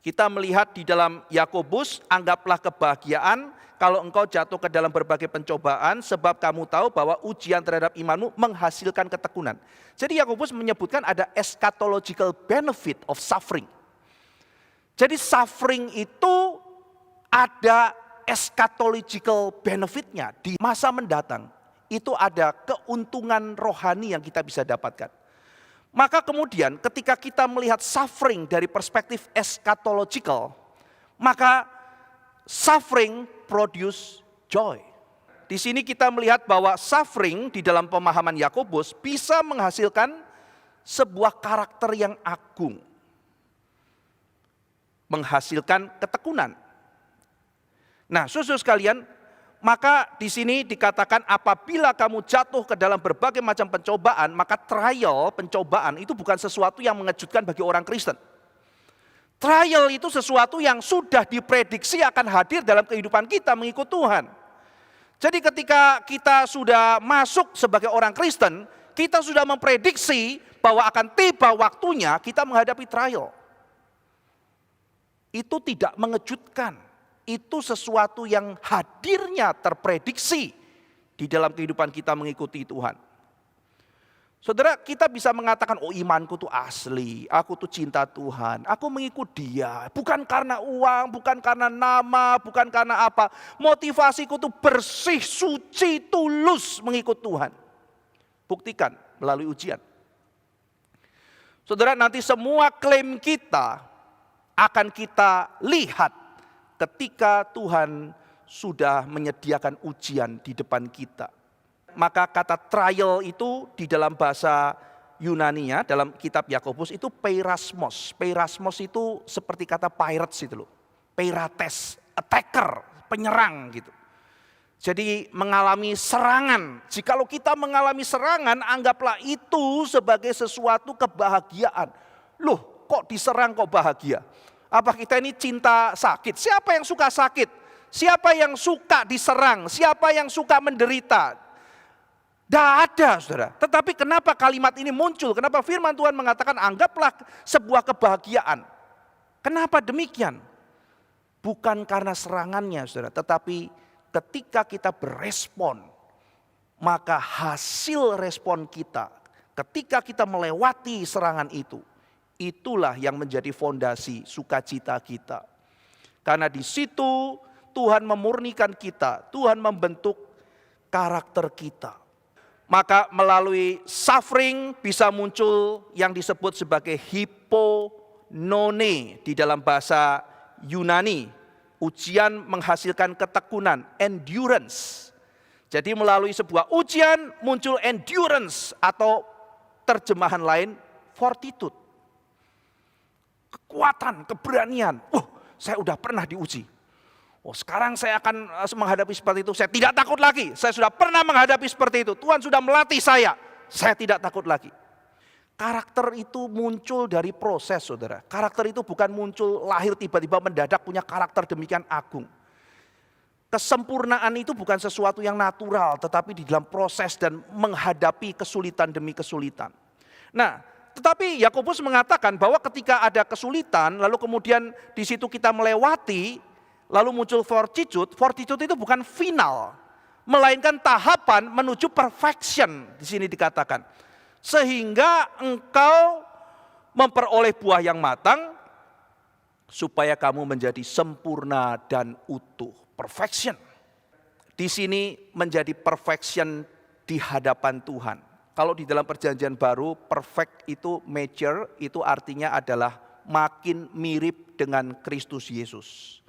Kita melihat di dalam Yakobus, anggaplah kebahagiaan kalau engkau jatuh ke dalam berbagai pencobaan, sebab kamu tahu bahwa ujian terhadap imanmu menghasilkan ketekunan. Jadi Yakobus menyebutkan ada eschatological benefit of suffering. Jadi suffering itu ada eschatological benefitnya di masa mendatang. Itu ada keuntungan rohani yang kita bisa dapatkan. Maka kemudian ketika kita melihat suffering dari perspektif eschatological, maka suffering produce joy. Di sini kita melihat bahwa suffering di dalam pemahaman Yakobus bisa menghasilkan sebuah karakter yang agung. Menghasilkan ketekunan. Nah, saudara sekalian, maka di sini dikatakan apabila kamu jatuh ke dalam berbagai macam pencobaan, maka trial, pencobaan itu bukan sesuatu yang mengejutkan bagi orang Kristen. Trial itu sesuatu yang sudah diprediksi akan hadir dalam kehidupan kita mengikut Tuhan. Jadi ketika kita sudah masuk sebagai orang Kristen, kita sudah memprediksi bahwa akan tiba waktunya kita menghadapi trial. Itu tidak mengejutkan. Itu sesuatu yang hadirnya terprediksi di dalam kehidupan kita mengikuti Tuhan. Saudara, kita bisa mengatakan, oh imanku tuh asli, aku tuh cinta Tuhan, aku mengikut Dia. Bukan karena uang, bukan karena nama, bukan karena apa. Motivasiku tuh bersih, suci, tulus mengikut Tuhan. Buktikan melalui ujian. Saudara, nanti semua klaim kita akan kita lihat ketika Tuhan sudah menyediakan ujian di depan kita. Maka kata trial itu di dalam bahasa Yunani-nya, dalam kitab Yakobus itu peirasmos. Peirasmos itu seperti kata pirates itu loh. Peirates, attacker, penyerang gitu. Jadi mengalami serangan. Jikalau kita mengalami serangan, anggaplah itu sebagai sesuatu kebahagiaan. Loh, kok diserang kok bahagia? Apa kita ini cinta sakit? Siapa yang suka sakit? Siapa yang suka diserang? Siapa yang suka menderita? Tidak ada, saudara. Tetapi kenapa kalimat ini muncul? Kenapa firman Tuhan mengatakan anggaplah sebuah kebahagiaan? Kenapa demikian? Bukan karena serangannya, saudara. Tetapi ketika kita berespon, maka hasil respon kita, ketika kita melewati serangan itu, itulah yang menjadi fondasi sukacita kita. Karena di situ Tuhan memurnikan kita, Tuhan membentuk karakter kita. Maka melalui suffering bisa muncul yang disebut sebagai hyponone di dalam bahasa Yunani. Ujian menghasilkan ketekunan, endurance. Jadi melalui sebuah ujian muncul endurance atau terjemahan lain fortitude. Kekuatan, keberanian. Saya udah pernah diuji. Sekarang saya akan menghadapi seperti itu. Saya tidak takut lagi. Saya sudah pernah menghadapi seperti itu. Tuhan sudah melatih saya. Saya tidak takut lagi. Karakter itu muncul dari proses, saudara. Karakter itu bukan muncul lahir tiba-tiba mendadak punya karakter demikian agung. Kesempurnaan itu bukan sesuatu yang natural, tetapi di dalam proses dan menghadapi kesulitan demi kesulitan. Nah, tetapi Yakobus mengatakan bahwa ketika ada kesulitan, lalu kemudian di situ kita melewati, lalu muncul fortitude. Fortitude itu bukan final, melainkan tahapan menuju perfection. Di sini dikatakan, sehingga engkau memperoleh buah yang matang, supaya kamu menjadi sempurna dan utuh. Perfection. Di sini menjadi perfection di hadapan Tuhan. Kalau di dalam perjanjian baru, perfect itu mature, itu artinya adalah makin mirip dengan Kristus Yesus.